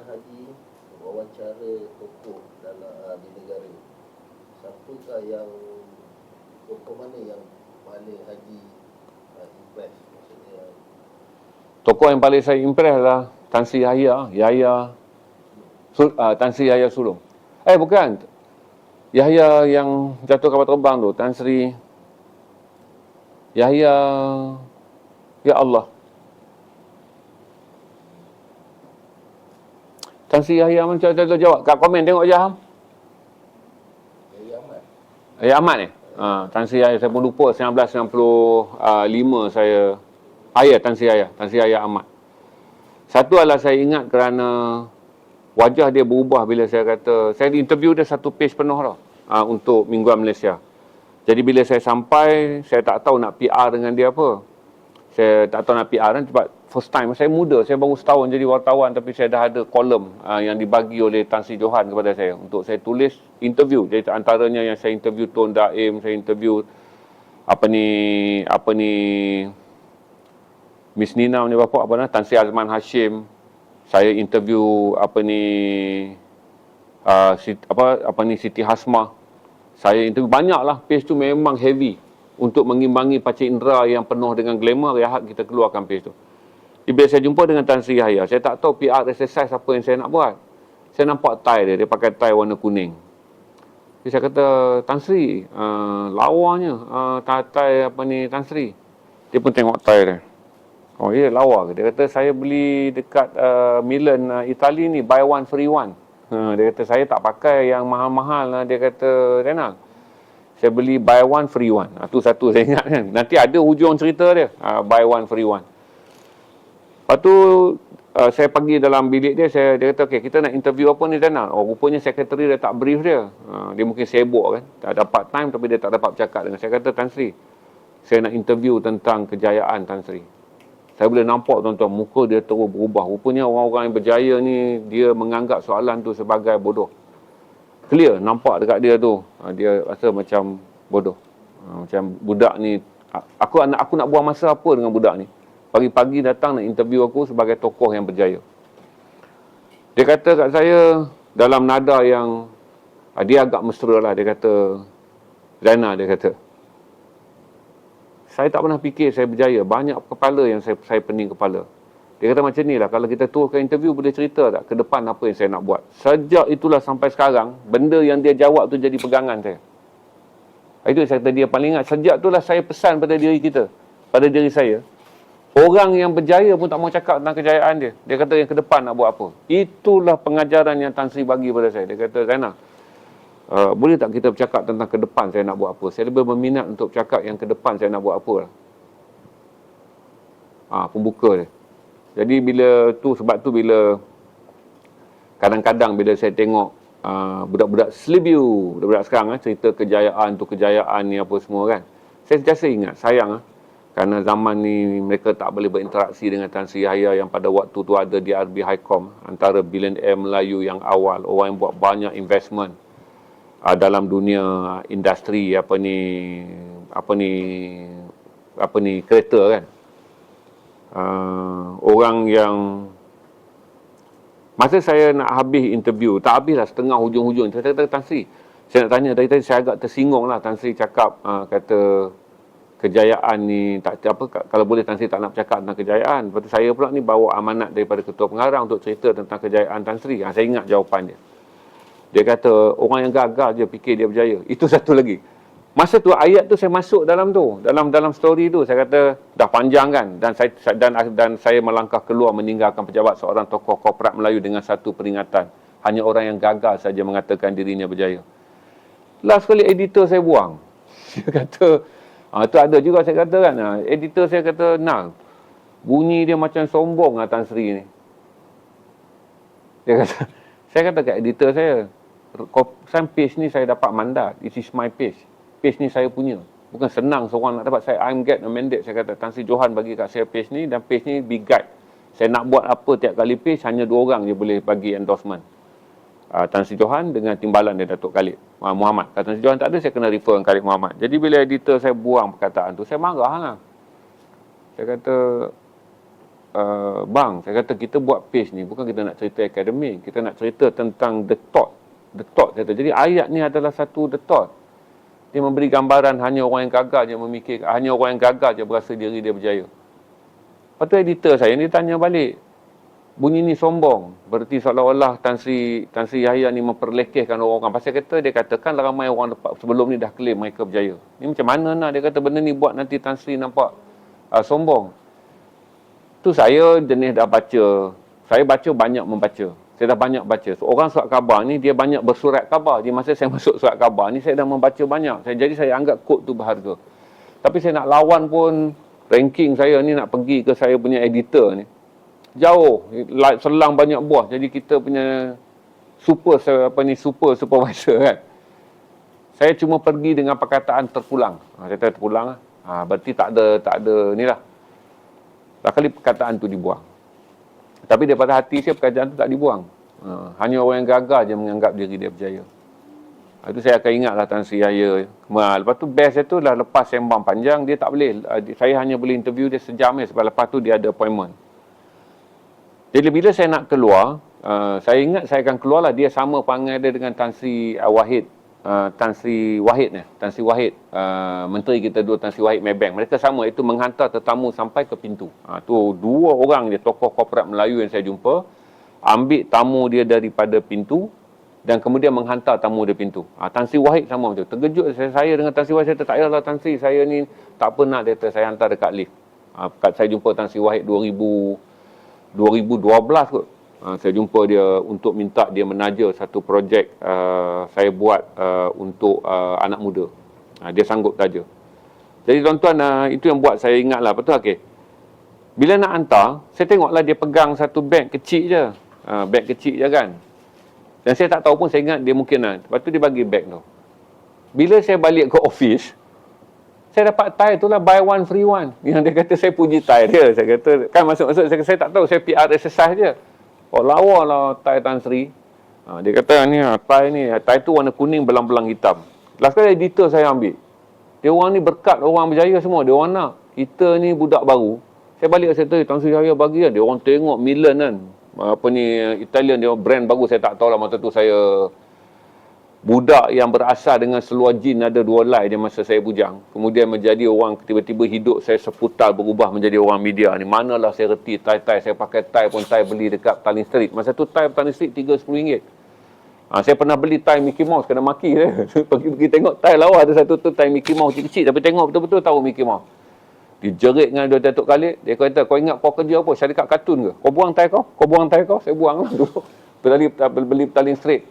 haji wawancara tokoh dalam di negara, siapakah yang tokoh mana yang paling haji impress, maksudnya Tokoh yang paling saya impress lah Tan Sri Tan Sri Yahya Sulung. Bukan. Yahya yang jatuh kapal terbang tu, Tan Sri Yahya, ya Allah. Tan Sri Yahya macam jawab kat komen tengok je Ham. Yahya Ahmad. Ahmad ni. Tan Sri Yahya, saya pun lupa 1995 saya. Tan Sri Yahya Ahmad. Satu adalah saya ingat kerana wajah dia berubah bila saya kata, saya interview dia satu page penuh tau, untuk Mingguan Malaysia. Jadi bila saya sampai, saya tak tahu nak PR dengan dia apa. Saya tak tahu nak PR kan, sebab first time, saya muda, saya baru setahun jadi wartawan, tapi saya dah ada kolom yang dibagi oleh Tan Sri Johan kepada saya untuk saya tulis interview. Jadi antaranya yang saya interview Tun Daim, saya interview Miss Nina punya bapa Tan Sri Azman Hashim. Saya interview Siti Hasmah. Saya interview banyaklah. Page tu memang heavy untuk mengimbangi Pakcik Indra yang penuh dengan glamour. Rehat kita keluarkan page tu. Bila saya jumpa dengan Tan Sri Yahya, saya tak tahu PR exercise apa yang saya nak buat. Saya nampak tie dia pakai tie warna kuning. Jadi saya kata, Tan Sri, lawanya tie Tan Sri. Dia pun tengok tie dia. Oh ya, lawa ke? Dia kata saya beli dekat Milan, Itali ni, buy one free one. Dia kata saya tak pakai yang mahal-mahal lah. Dia kata, Renal, saya beli buy one free one. Itu satu saya ingat kan. Nanti ada hujung cerita dia, buy one free one. Lepas tu saya pergi dalam bilik dia, dia kata, okay, kita nak interview apa ni Renal? Oh, rupanya sekretari dia tak brief dia. Dia mungkin sibuk kan. Tak dapat time tapi dia tak dapat bercakap dengan saya. Kata, Tan Sri, saya nak interview tentang kejayaan Tan Sri. Saya boleh nampak tuan-tuan, muka dia terus berubah. Rupanya orang-orang yang berjaya ni, dia menganggap soalan tu sebagai bodoh. Clear, nampak dekat dia tu. Dia rasa macam bodoh. Macam budak ni, aku nak buang masa apa dengan budak ni. Pagi-pagi datang nak interview aku sebagai tokoh yang berjaya. Dia kata kat saya, dalam nada yang, dia agak mesra lah. Dia kata, Zainal, dia kata, saya tak pernah fikir saya berjaya. Banyak kepala yang saya pening kepala. Dia kata macam ni lah. Kalau kita turun ke interview, boleh cerita tak ke depan apa yang saya nak buat. Sejak itulah sampai sekarang, benda yang dia jawab tu jadi pegangan saya. Itu saya kata dia paling ingat. Sejak itulah saya pesan pada diri kita. Pada diri saya. Orang yang berjaya pun tak mau cakap tentang kejayaan dia. Dia kata yang ke depan nak buat apa. Itulah pengajaran yang Tan Sri bagi pada saya. Dia kata, Zainal, boleh tak kita bercakap tentang ke depan saya nak buat apa? Saya lebih berminat untuk cakap yang ke depan saya nak buat apa lah. Pembuka dia. Jadi sebab tu bila kadang-kadang bila saya tengok budak-budak Selibiu, budak-budak sekarang cerita kejayaan ni apa semua kan. Saya sentiasa ingat, sayang kerana zaman ni mereka tak boleh berinteraksi dengan Tan Sri Yahya yang pada waktu tu ada di RB Highcom, antara billionaire Melayu yang awal, orang yang buat banyak investment dalam dunia industri kereta kan. Orang yang masa saya nak habis interview, tak habislah, setengah hujung-hujung, saya kata, Tan Sri, saya nak tanya tadi saya agak tersinggung lah. Tan Sri cakap kata kejayaan ni tak apa, kalau boleh Tan Sri tak nak bercakap tentang kejayaan. Lepas tu saya pula ni bawa amanat daripada ketua pengarang untuk cerita tentang kejayaan Tan Sri. Saya ingat jawapan dia. Dia kata, orang yang gagal je fikir dia berjaya. Itu satu lagi. Masa tu, ayat tu saya masuk dalam tu. Dalam story tu. Saya kata, dah panjang kan. Dan saya melangkah keluar meninggalkan pejabat seorang tokoh korporat Melayu dengan satu peringatan. Hanya orang yang gagal saja mengatakan dirinya berjaya. Last kali editor saya buang. Dia kata, tu ada juga saya kata kan. Editor saya kata, Nal, bunyi dia macam sombong lah Tan Sri ni. Dia kata, saya kata kat editor saya, page ni saya dapat mandat. This is my page. Page ni saya punya. Bukan senang seorang nak dapat. I'm get a mandate. Saya kata, Tan Sri Johan bagi kat saya page ni, dan page ni big guide. Saya nak buat apa tiap kali page, hanya 2 orang je boleh bagi endorsement. Tan Sri Johan dengan timbalan dia Datuk Khalid Muhammad. Kalau Tan Sri Johan tak ada, saya kena refer dengan Khalid Muhammad. Jadi bila editor saya buang perkataan tu, saya marah lah. Saya kata, bang, saya kata kita buat page ni bukan kita nak cerita akademik, kita nak cerita tentang the thought. Saya kata. Jadi ayat ni adalah satu the thought. Dia memberi gambaran hanya orang yang gagal je memikir, hanya orang yang gagal je berasa diri dia berjaya. Lepas tu editor saya ni tanya balik, bunyi ni sombong, berarti seolah-olah Tan Sri Yahya ni memperlekehkan orang-orang. Pasal kata dia katakan ramai orang sebelum ni dah claim mereka berjaya. Ni macam mana nak dia kata benda ni buat nanti Tan Sri nampak sombong. Tu saya jenis dah baca. Saya baca banyak membaca. Saya dah banyak baca. So, orang surat khabar ni dia banyak bersurat khabar. Di masa saya masuk surat khabar ni saya dah membaca banyak. Jadi saya anggap kod tu berharga. Tapi saya nak lawan pun ranking saya ni nak pergi ke saya punya editor ni. Jauh, selang banyak buah. Jadi kita punya super supervisor kan. Saya cuma pergi dengan perkataan terpulang. Saya kata terpulang lah. Berarti tak ada ni lah. Kali perkataan tu dibuang. Tapi daripada hati saya perkataan tu tak dibuang. Hanya orang yang gagal je menganggap diri dia berjaya. Itu saya akan ingatlah Tan Sri Yahya. Lepas tu best itu lah lepas sembang panjang dia tak boleh. Saya hanya boleh interview dia sejam je sebab lepas tu dia ada appointment. Jadi bila saya nak keluar, saya ingat saya akan keluar lah. Dia sama panggil dia dengan Tan Sri Wahid. Tan Sri Wahid, Menteri kita dua Tan Sri Wahid Maybank. Mereka sama, itu menghantar tetamu sampai ke pintu. Tu dua orang dia tokoh korporat Melayu yang saya jumpa, ambil tamu dia daripada pintu dan kemudian menghantar tamu dia pintu. Tan Sri Wahid sama macam tu. Terkejut saya dengan Tan Sri Wahid, saya tak payahlah Tan Sri, saya ni tak pernah dia saya hantar dekat lift. Saya jumpa Tan Sri Wahid 2012 kot. Saya jumpa dia untuk minta dia menaja satu projek saya buat untuk anak muda. Dia sanggup taja. Jadi tuan-tuan, itu yang buat saya ingat lah. Betul okey. Bila nak hantar, saya tengoklah dia pegang satu beg kecil je. Beg kecil je kan. Dan saya tak tahu pun, saya ingat dia mungkin lah. Lepas tu dia bagi beg tu. Bila saya balik ke office, saya dapat tie tu lah, buy one free one. Yang dia kata saya puji tie dia. Saya kata, kan masuk-masuk, saya tak tahu, saya PR exercise je. Lawa lah tie Tan Sri. Dia kata ni tie tu warna kuning belang-belang hitam. Last kali editor saya ambil. Dia orang ni berkat orang berjaya semua. Dia orang nak. Kita ni budak baru. Saya balik saya kata Tan Sri Yahya bagi kan. Dia orang tengok Milan kan. Italian dia brand bagus. Saya tak tahu lah masa tu saya budak yang berasal dengan seluar jin ada 2 helai je masa saya bujang. Kemudian menjadi orang tiba-tiba hidup saya seputar berubah menjadi orang media ni. Manalah saya reti tie-tie. Saya pakai tie pun tie beli dekat Petaling Street. Masa tu tie Petaling Street RM3-10. Saya pernah beli tie Mickey Mouse kena maki saya. Pergi tengok tie lawa ada satu tu tie Mickey Mouse kecil-kecil tapi tengok betul-betul tahu Mickey Mouse. Dijerit dengan dia Datuk Khalid. Dia kata kau ingat kau kerja apa? Syarikat kartun ke? Kau buang tie kau? Kau buang tie kau? Saya buang lah dulu. Beli Petaling Street.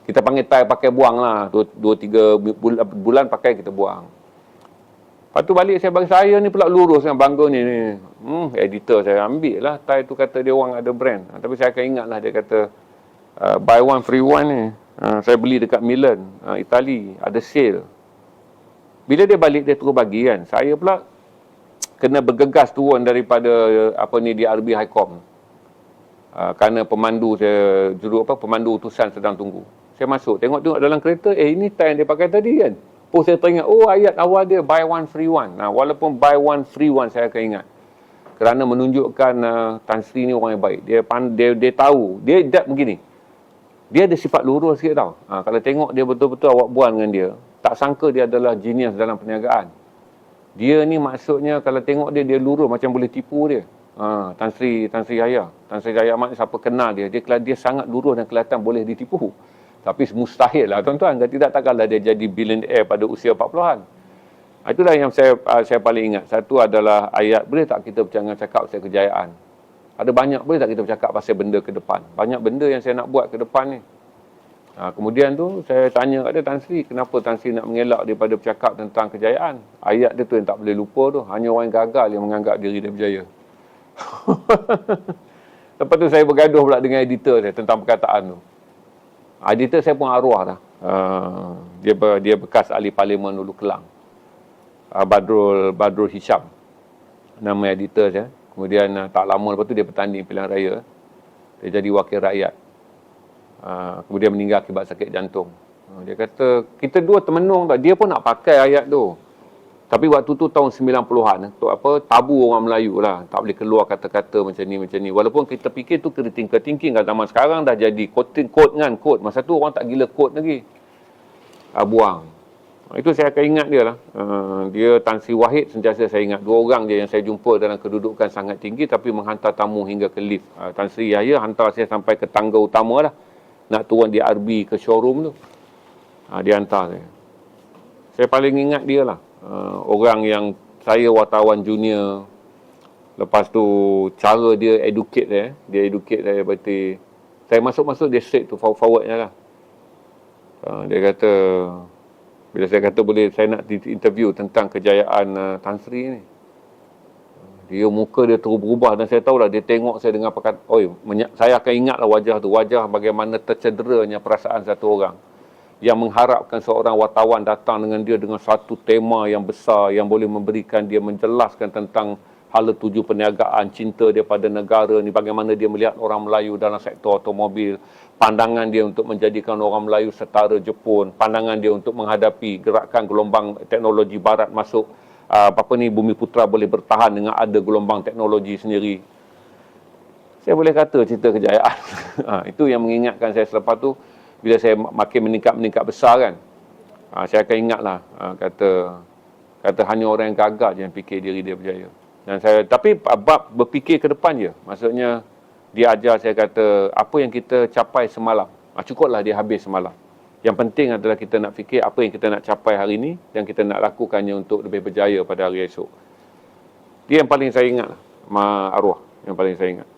Kita panggil tie pakai buang lah. 2-3 bulan pakai kita buang. Lepas tu balik saya bagi saya ni pula lurus dengan bangga ni. Editor saya ambil lah. Tie tu kata dia orang ada brand. Tapi saya akan ingat lah dia kata buy one free one ni. Saya beli dekat Milan, Itali. Ada sale. Bila dia balik dia terus bagi kan. Saya pula kena bergegas turun daripada DRB Highcom. Kerana pemandu utusan sedang tunggu. Saya masuk, tengok dalam kereta, ini tie yang dia pakai tadi kan. Saya teringat, ayat awal dia buy one free one. Walaupun buy one free one saya akan ingat. Kerana menunjukkan Tan Sri ni orang yang baik. Dia tahu, dia begini. Dia ada sifat lurus sikit tau. Kalau tengok dia betul-betul awak buat dengan dia, tak sangka dia adalah genius dalam perniagaan. Dia ni maksudnya kalau tengok dia lurus macam boleh tipu dia. Tan Sri Yahya. Tan Sri Yahya maknanya siapa kenal dia sangat lurus dan kelihatan boleh ditipu. Tapi mustahil lah tuan-tuan. Takkanlah dia jadi billionaire pada usia 40-an. Itulah yang saya paling ingat. Satu adalah ayat, boleh tak kita jangan cakap pasal kejayaan. Ada banyak, boleh tak kita bercakap pasal benda ke depan. Banyak benda yang saya nak buat ke depan ni. Kemudian tu saya tanya kat dia, Tan Sri, kenapa Tan Sri nak mengelak daripada bercakap tentang kejayaan. Ayat dia tu yang tak boleh lupa tu. Hanya orang yang gagal yang menganggap diri dia berjaya. Lepas tu saya bergaduh pula dengan editor saya tentang perkataan tu. Editor saya pun arwah dah. Dia bekas ahli parlimen Hulu Kelang. Badrul Hisham. Nama editor saya. Kemudian tak lama lepas tu dia bertanding pilihan raya. Dia jadi wakil rakyat. Kemudian meninggal akibat sakit jantung. Dia kata, kita dua termenung tak. Dia pun nak pakai ayat tu. Tapi waktu tu tahun 90-an, tabu orang Melayu lah. Tak boleh keluar kata-kata macam ni. Walaupun kita fikir tu thinking kat zaman sekarang dah jadi quote dengan quote. Masa tu orang tak gila quote lagi. Buang. Itu saya akan ingat dia lah. Dia Tan Sri Wahid sentiasa saya ingat. 2 orang je yang saya jumpa dalam kedudukan sangat tinggi tapi menghantar tamu hingga ke lift. Tan Sri Yahya hantar saya sampai ke tangga utama lah. Nak turun di RB ke showroom tu. Dia hantar saya. Saya paling ingat dia lah. Orang yang saya wartawan junior. Lepas tu cara dia educate saya. Dia educate saya berarti. Saya masuk dia straight to forwardnya lah. Dia kata, bila saya kata boleh saya nak interview tentang kejayaan Tan Sri ni. Dia muka dia terus berubah dan saya tahulah dia tengok saya dengan perkataan, saya akan ingatlah wajah tu. Wajah bagaimana tercederanya perasaan satu orang. Yang mengharapkan seorang wartawan datang dengan dia dengan satu tema yang besar yang boleh memberikan dia menjelaskan tentang hala tuju perniagaan, cinta dia pada negara ni, bagaimana dia melihat orang Melayu dalam sektor automobil, pandangan dia untuk menjadikan orang Melayu setara Jepun, pandangan dia untuk menghadapi gerakan gelombang teknologi barat masuk Bumi Putra boleh bertahan dengan ada gelombang teknologi sendiri. Saya boleh kata cerita kejayaan. Itu yang mengingatkan saya selepas tu. Bila saya makin meningkat besar kan, saya akan ingatlah kata hanya orang yang gagal je yang fikir diri dia berjaya. Dan tapi bab berfikir ke depan je. Maksudnya dia ajar saya kata apa yang kita capai semalam, cukuplah dia habis semalam. Yang penting adalah kita nak fikir apa yang kita nak capai hari ini dan kita nak lakukannya untuk lebih berjaya pada hari esok. Dia yang paling saya ingat lah, arwah yang paling saya ingat.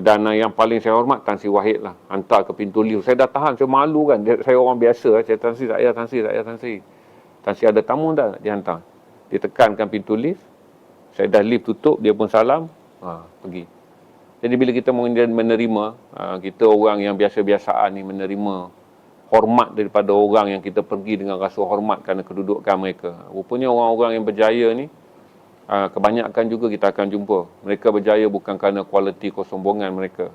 Dan yang paling saya hormat Tan Sri Wahid lah, hantar ke pintu lift. Saya dah tahan, saya malu kan. Saya orang biasa, saya Tan Sri, Tan Sri ada tamu dah, dia hantar. Dia tekankan pintu lift. Saya dah lift tutup, dia pun salam, pergi. Jadi bila kita menerima, kita orang yang biasa-biasaan ni menerima hormat daripada orang yang kita pergi dengan rasa hormat kerana kedudukan mereka. Rupanya orang-orang yang berjaya ni, kebanyakan juga kita akan jumpa. Mereka berjaya bukan kerana kualiti kesombongan mereka.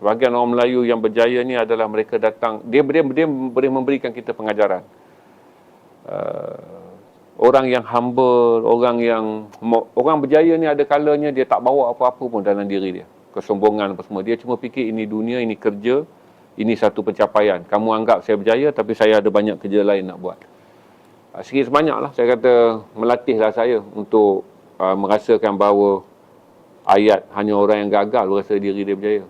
Sebahagian orang Melayu yang berjaya ni adalah mereka datang, dia boleh memberikan kita pengajaran. Orang yang humble, orang berjaya ni ada kalanya dia tak bawa apa-apa pun dalam diri dia. Kesombongan apa semua. Dia cuma fikir ini dunia, ini kerja, ini satu pencapaian. Kamu anggap saya berjaya tapi saya ada banyak kerja lain nak buat. Sikit sebanyak lah saya kata melatihlah saya untuk merasakan bahawa ayat hanya orang yang gagal berasa diri dia berjaya.